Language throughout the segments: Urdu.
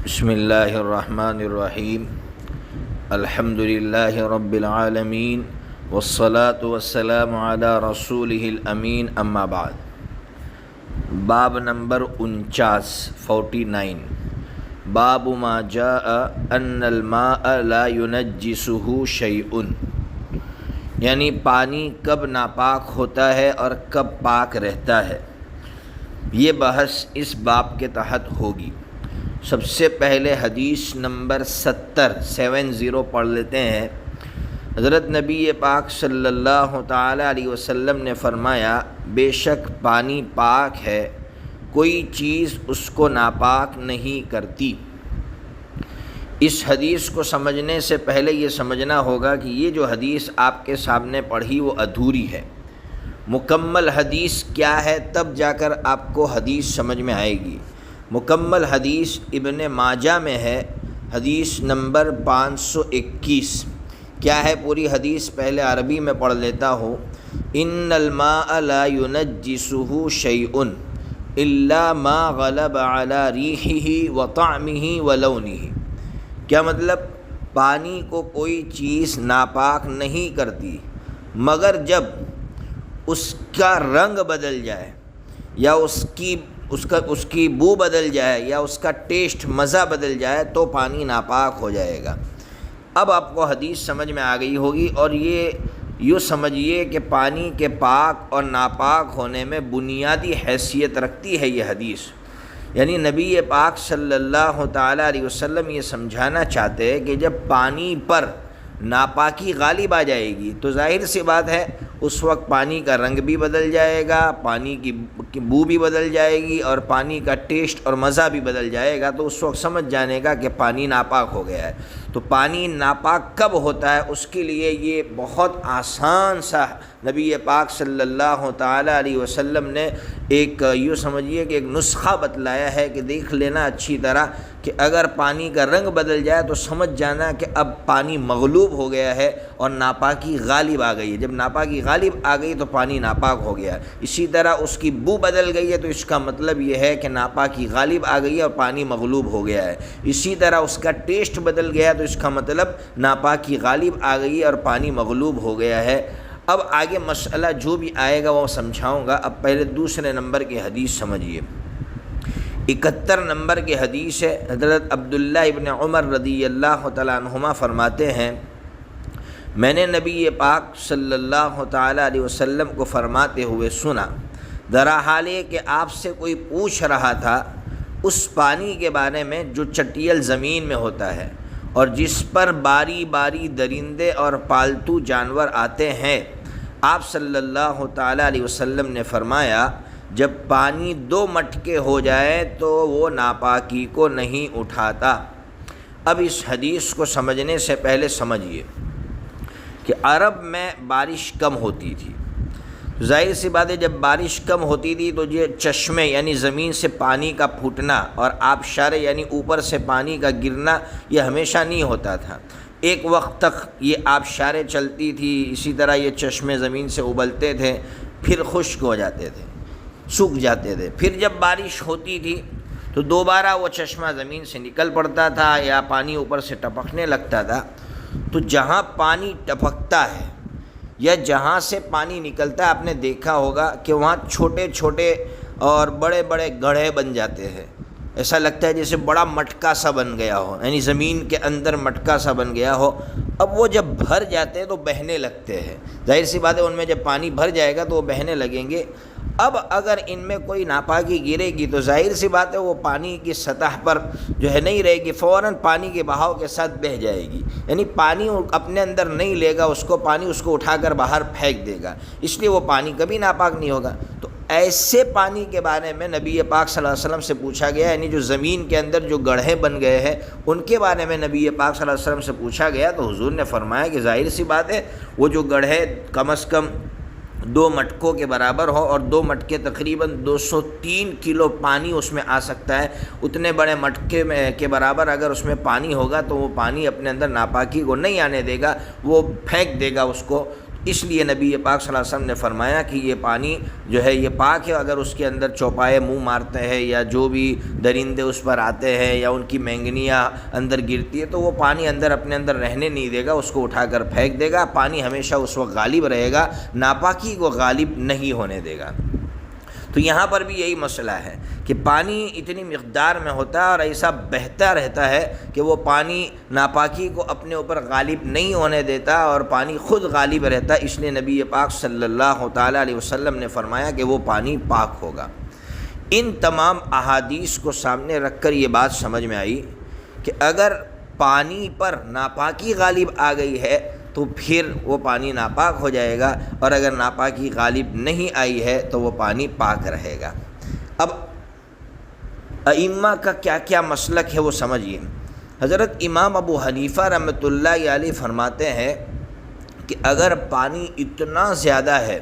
بسم اللہ الرحمن الرحیم الحمد للہ رب العالمین والصلاة والسلام علی رسولہ الامین اما بعد۔ باب نمبر 49 باب ما جاء ان الماء لا ينجسه شیء، یعنی پانی کب ناپاک ہوتا ہے اور کب پاک رہتا ہے، یہ بحث اس باب کے تحت ہوگی۔ سب سے پہلے حدیث نمبر 70 پڑھ لیتے ہیں۔ حضرت نبی پاک صلی اللہ تعالی علیہ وسلم نے فرمایا، بے شک پانی پاک ہے، کوئی چیز اس کو ناپاک نہیں کرتی۔ اس حدیث کو سمجھنے سے پہلے یہ سمجھنا ہوگا کہ یہ جو حدیث آپ کے سامنے پڑھی وہ ادھوری ہے۔ مکمل حدیث کیا ہے تب جا کر آپ کو حدیث سمجھ میں آئے گی۔ مکمل حدیث ابن ماجہ میں ہے، حدیث نمبر 521۔ کیا ہے پوری حدیث؟ پہلے عربی میں پڑھ لیتا ہوں۔ ان الماء لا ينجسه شیء الا ما غلب على ریحہ وطعمہ ولونہ۔ کیا مطلب؟ پانی کو کوئی چیز ناپاک نہیں کرتی مگر جب اس کا رنگ بدل جائے یا اس کی بو بدل جائے یا اس کا ٹیسٹ مزہ بدل جائے تو پانی ناپاک ہو جائے گا۔ اب آپ کو حدیث سمجھ میں آ گئی ہوگی، اور یہ یوں سمجھیے کہ پانی کے پاک اور ناپاک ہونے میں بنیادی حیثیت رکھتی ہے یہ حدیث۔ یعنی نبی پاک صلی اللہ تعالیٰ علیہ وسلم یہ سمجھانا چاہتے ہیں کہ جب پانی پر ناپاکی غالب آ جائے گی تو ظاہر سی بات ہے اس وقت پانی کا رنگ بھی بدل جائے گا، پانی کی بو بھی بدل جائے گی اور پانی کا ٹیسٹ اور مزہ بھی بدل جائے گا، تو اس وقت سمجھ جانے گا کہ پانی ناپاک ہو گیا ہے۔ تو پانی ناپاک کب ہوتا ہے اس کے لیے یہ بہت آسان سا نبی پاک صلی اللہ تعالیٰ علیہ وسلم نے ایک یوں سمجھیے کہ ایک نسخہ بتلایا ہے کہ دیکھ لینا اچھی طرح کہ اگر پانی کا رنگ بدل جائے تو سمجھ جانا کہ اب پانی مغلوب ہو گیا ہے اور ناپاکی غالب آ گئی ہے۔ جب ناپاکی غالب آ گئی تو پانی ناپاک ہو گیا ہے۔ اسی طرح اس کی بو بدل گئی ہے تو اس کا مطلب یہ ہے کہ ناپاکی غالب آ گئی ہے اور پانی مغلوب ہو گیا ہے۔ اسی طرح اس کا ٹیسٹ بدل گیا تو اس کا مطلب ناپاکی غالب آ گئی ہے اور پانی مغلوب ہو گیا ہے۔ اب آگے مسئلہ جو بھی آئے گا وہ سمجھاؤں گا۔ اب پہلے دوسرے نمبر کی حدیث سمجھیے۔ 71 نمبر کی حدیث ہے۔ حضرت عبداللہ ابن عمر رضی اللہ تعالیٰ عنہما فرماتے ہیں، میں نے نبی پاک صلی اللہ تعالیٰ علیہ وسلم کو فرماتے ہوئے سنا، درحال کہ آپ سے کوئی پوچھ رہا تھا اس پانی کے بارے میں جو چٹیل زمین میں ہوتا ہے اور جس پر باری باری درندے اور پالتو جانور آتے ہیں۔ آپ صلی اللہ تعالیٰ علیہ وسلم نے فرمایا، جب پانی 2 مٹکے ہو جائے تو وہ ناپاکی کو نہیں اٹھاتا۔ اب اس حدیث کو سمجھنے سے پہلے سمجھیے کہ عرب میں بارش کم ہوتی تھی۔ ظاہر سی بات ہے جب بارش کم ہوتی تھی تو یہ چشمے یعنی زمین سے پانی کا پھوٹنا اور آبشاریں یعنی اوپر سے پانی کا گرنا یہ ہمیشہ نہیں ہوتا تھا۔ ایک وقت تک یہ آبشاریں چلتی تھی، اسی طرح یہ چشمے زمین سے ابلتے تھے، پھر خشک ہو جاتے تھے، سوکھ جاتے تھے۔ پھر جب بارش ہوتی تھی تو دوبارہ وہ چشمہ زمین سے نکل پڑتا تھا یا پانی اوپر سے ٹپکنے لگتا تھا۔ تو جہاں پانی ٹپکتا ہے یا جہاں سے پانی نکلتا ہے آپ نے دیکھا ہوگا کہ وہاں چھوٹے چھوٹے اور بڑے بڑے گڑھے بن جاتے ہیں۔ ایسا لگتا ہے جیسے بڑا مٹکا سا بن گیا ہو، یعنی زمین کے اندر مٹکا سا بن گیا ہو۔ اب وہ جب بھر جاتے ہیں تو بہنے لگتے ہیں۔ ظاہر سی بات ہے ان میں جب پانی بھر جائے گا تو وہ بہنے لگیں گے۔ اب اگر ان میں کوئی ناپاکی گرے گی تو ظاہر سی بات ہے وہ پانی کی سطح پر جو ہے نہیں رہے گی، فوراً پانی کے بہاؤ کے ساتھ بہہ جائے گی۔ یعنی پانی اپنے اندر نہیں لے گا اس کو، پانی اس کو اٹھا کر باہر پھینک دے گا، اس لیے وہ پانی کبھی ناپاک نہیں ہوگا۔ تو ایسے پانی کے بارے میں نبی پاک صلی اللہ علیہ وسلم سے پوچھا گیا، یعنی جو زمین کے اندر جو گڑھے بن گئے ہیں ان کے بارے میں نبی پاک صلی اللہ علیہ وسلم سے پوچھا گیا تو حضور نے فرمایا کہ ظاہر سی بات ہے وہ جو گڑھے کم از کم 2 مٹکوں کے برابر ہو، اور 2 مٹکے تقریباً 203 کلو پانی اس میں آ سکتا ہے، اتنے بڑے مٹکے کے برابر اگر اس میں پانی ہوگا تو وہ پانی اپنے اندر ناپاکی کو نہیں آنے دے گا، وہ پھینک دے گا اس کو۔ اس لیے نبی پاک صلی اللہ علیہ وسلم نے فرمایا کہ یہ پانی جو ہے یہ پاک ہے، اگر اس کے اندر چوپائے منہ مارتے ہیں یا جو بھی درندے اس پر آتے ہیں یا ان کی مینگنیاں اندر گرتی ہے تو وہ پانی اندر اپنے اندر رہنے نہیں دے گا، اس کو اٹھا کر پھینک دے گا۔ پانی ہمیشہ اس وقت غالب رہے گا، ناپاکی کو غالب نہیں ہونے دے گا۔ تو یہاں پر بھی یہی مسئلہ ہے کہ پانی اتنی مقدار میں ہوتا ہے اور ایسا بہتا رہتا ہے کہ وہ پانی ناپاکی کو اپنے اوپر غالب نہیں ہونے دیتا اور پانی خود غالب رہتا ہے، اس لیے نبی پاک صلی اللہ تعالیٰ علیہ وسلم نے فرمایا کہ وہ پانی پاک ہوگا۔ ان تمام احادیث کو سامنے رکھ کر یہ بات سمجھ میں آئی کہ اگر پانی پر ناپاکی غالب آ گئی ہے تو پھر وہ پانی ناپاک ہو جائے گا، اور اگر ناپاکی غالب نہیں آئی ہے تو وہ پانی پاک رہے گا۔ اب ائمہ کا کیا کیا مسلک ہے وہ سمجھیے۔ حضرت امام ابو حنیفہ رحمۃ اللہ علیہ فرماتے ہیں کہ اگر پانی اتنا زیادہ ہے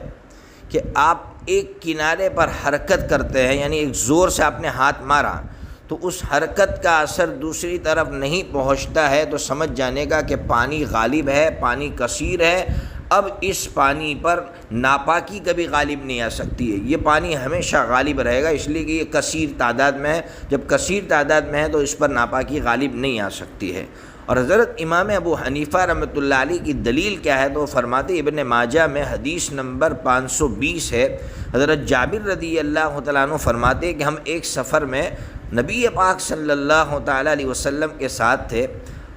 کہ آپ ایک کنارے پر حرکت کرتے ہیں، یعنی ایک زور سے آپ نے ہاتھ مارا تو اس حرکت کا اثر دوسری طرف نہیں پہنچتا ہے تو سمجھ جانے کا کہ پانی غالب ہے، پانی کثیر ہے۔ اب اس پانی پر ناپاکی کبھی غالب نہیں آ سکتی ہے، یہ پانی ہمیشہ غالب رہے گا، اس لیے کہ یہ کثیر تعداد میں ہے۔ جب کثیر تعداد میں ہے تو اس پر ناپاکی غالب نہیں آ سکتی ہے۔ اور حضرت امام ابو حنیفہ رحمۃ اللہ علیہ کی دلیل کیا ہے تو وہ فرماتے ابن ماجہ میں حدیث نمبر 520 ہے، حضرت جابر رضی اللہ تعالیٰ عنہ فرماتے کہ ہم ایک سفر میں نبی پاک صلی اللہ تعالیٰ علیہ وسلم کے ساتھ تھے،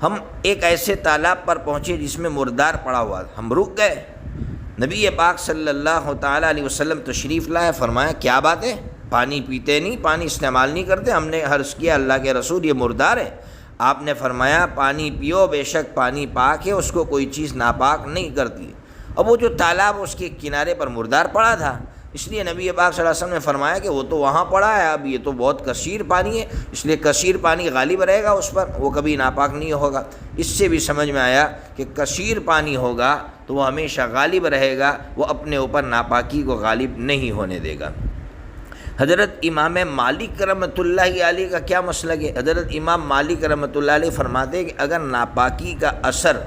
ہم ایک ایسے تالاب پر پہنچے جس میں مردار پڑا ہوا تھا، ہم رک گئے۔ نبی پاک صلی اللہ تعالیٰ علیہ وسلم تشریف لائے، فرمایا کیا بات ہے، پانی پیتے نہیں، پانی استعمال نہیں کرتے؟ ہم نے عرض کیا اللہ کے رسول یہ مردار ہے۔ آپ نے فرمایا پانی پیو، بے شک پانی پاک ہے، اس کو کوئی چیز ناپاک نہیں کرتی۔ اب وہ جو تالاب اس کے کنارے پر مردار پڑا تھا، اس لیے نبی پاک صلی اللہ علیہ وسلم نے فرمایا کہ وہ تو وہاں پڑا ہے، اب یہ تو بہت کثیر پانی ہے، اس لیے کثیر پانی غالب رہے گا اس پر، وہ کبھی ناپاک نہیں ہوگا۔ اس سے بھی سمجھ میں آیا کہ کثیر پانی ہوگا تو وہ ہمیشہ غالب رہے گا، وہ اپنے اوپر ناپاکی کو غالب نہیں ہونے دے گا۔ حضرت امام مالک رحمۃ اللہ علیہ کا کیا مسلک ہے؟ حضرت امام مالک رحمۃ اللہ علیہ فرماتے ہیں کہ اگر ناپاکی کا اثر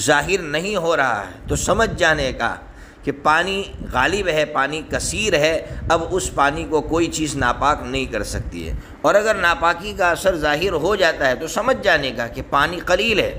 ظاہر نہیں ہو رہا ہے تو سمجھ جانے کا کہ پانی غالب ہے، پانی کثیر ہے، اب اس پانی کو کوئی چیز ناپاک نہیں کر سکتی ہے۔ اور اگر ناپاکی کا اثر ظاہر ہو جاتا ہے تو سمجھ جانے کا کہ پانی قلیل ہے،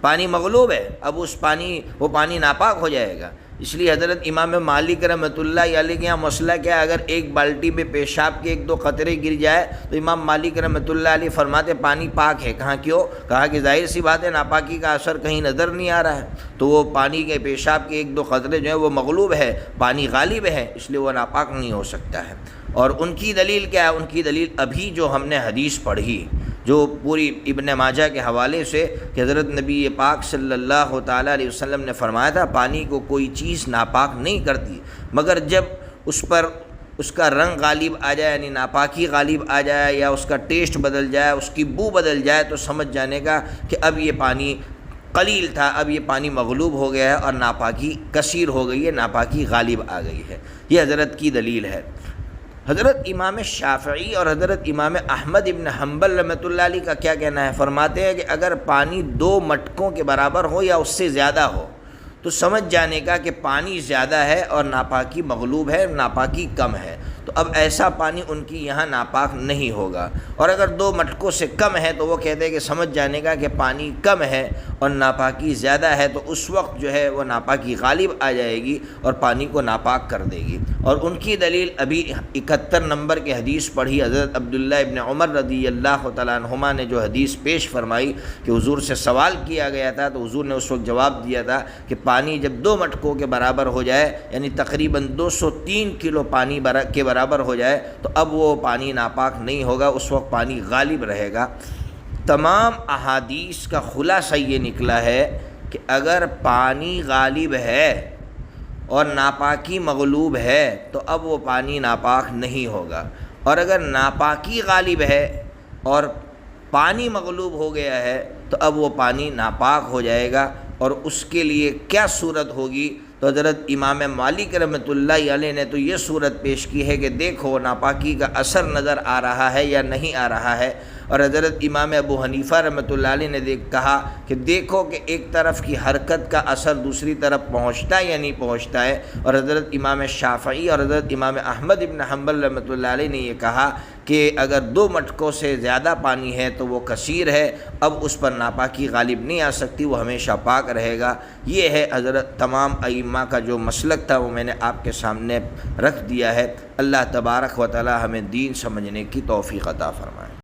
پانی مغلوب ہے، اب وہ پانی ناپاک ہو جائے گا۔ اس لیے حضرت امام مالک رحمۃ اللہ علیہ کے یہاں مسئلہ کیا ہے، اگر ایک بالٹی میں پیشاب کے 1-2 قطرے گر جائے تو امام مالک رحمۃ اللہ علیہ فرماتے پانی پاک ہے۔ کہاں کیوں؟ کہا کہ ظاہر سی بات ہے ناپاکی کا اثر کہیں نظر نہیں آ رہا ہے، تو وہ پانی کے پیشاب کے 1-2 قطرے جو ہیں وہ مغلوب ہے، پانی غالب ہے، اس لیے وہ ناپاک نہیں ہو سکتا ہے۔ اور ان کی دلیل کیا ہے؟ ان کی دلیل ابھی جو ہم نے حدیث پڑھی جو پوری ابن ماجہ کے حوالے سے کہ حضرت نبی پاک صلی اللہ تعالیٰ علیہ وسلم نے فرمایا تھا پانی کو کوئی چیز ناپاک نہیں کرتی، مگر جب اس پر اس کا رنگ غالب آ جائے، یعنی ناپاکی غالب آ جائے یا اس کا ٹیسٹ بدل جائے، اس کی بو بدل جائے، تو سمجھ جانے کا کہ اب یہ پانی قلیل تھا، اب یہ پانی مغلوب ہو گیا ہے اور ناپاکی کثیر ہو گئی ہے، ناپاکی غالب آ گئی ہے۔ یہ حضرت کی دلیل ہے۔ حضرت امام شافعی اور حضرت امام احمد ابن حنبل رحمۃ اللہ علیہ کا کیا کہنا ہے؟ فرماتے ہیں کہ اگر پانی 2 مٹکوں کے برابر ہو یا اس سے زیادہ ہو تو سمجھ جانے کا کہ پانی زیادہ ہے اور ناپاکی مغلوب ہے، ناپاکی کم ہے، تو اب ایسا پانی ان کی یہاں ناپاک نہیں ہوگا۔ اور اگر 2 مٹکوں سے کم ہے تو وہ کہتے ہیں کہ سمجھ جانے کا کہ پانی کم ہے اور ناپاکی زیادہ ہے، تو اس وقت جو ہے وہ ناپاکی غالب آ جائے گی اور پانی کو ناپاک کر دے گی۔ اور ان کی دلیل ابھی 71 نمبر کی حدیث پڑھی، حضرت عبداللہ ابن عمر رضی اللہ تعالیٰ عنہما نے جو حدیث پیش فرمائی کہ حضور سے سوال کیا گیا تھا تو حضور نے اس وقت جواب دیا تھا کہ پانی جب 2 مٹکوں کے برابر ہو جائے، یعنی تقریباً 203 کلو پانی کے برابر ہو جائے، تو اب وہ پانی ناپاک نہیں ہوگا، اس وقت پانی غالب رہے گا۔ تمام احادیث کا خلاصہ یہ نکلا ہے کہ اگر پانی غالب ہے اور ناپاکی مغلوب ہے تو اب وہ پانی ناپاک نہیں ہوگا، اور اگر ناپاکی غالب ہے اور پانی مغلوب ہو گیا ہے تو اب وہ پانی ناپاک ہو جائے گا۔ اور اس کے لیے کیا صورت ہوگی تو حضرت امام مالک رحمۃ اللہ علیہ نے تو یہ صورت پیش کی ہے کہ دیکھو ناپاکی کا اثر نظر آ رہا ہے یا نہیں آ رہا ہے، اور حضرت امام ابو حنیفہ رحمۃ اللہ علیہ نے کہا کہ دیکھو کہ ایک طرف کی حرکت کا اثر دوسری طرف پہنچتا ہے یا نہیں پہنچتا ہے، اور حضرت امام شافعی اور حضرت امام احمد ابن حنبل رحمۃ اللہ علیہ نے یہ کہا کہ اگر 2 مٹکوں سے زیادہ پانی ہے تو وہ کثیر ہے، اب اس پر ناپاکی غالب نہیں آ سکتی، وہ ہمیشہ پاک رہے گا۔ یہ ہے حضرت تمام ائمہ کا جو مسلک تھا، وہ میں نے آپ کے سامنے رکھ دیا ہے۔ اللہ تبارک و تعالی ہمیں دین سمجھنے کی توفیق عطا فرمائے۔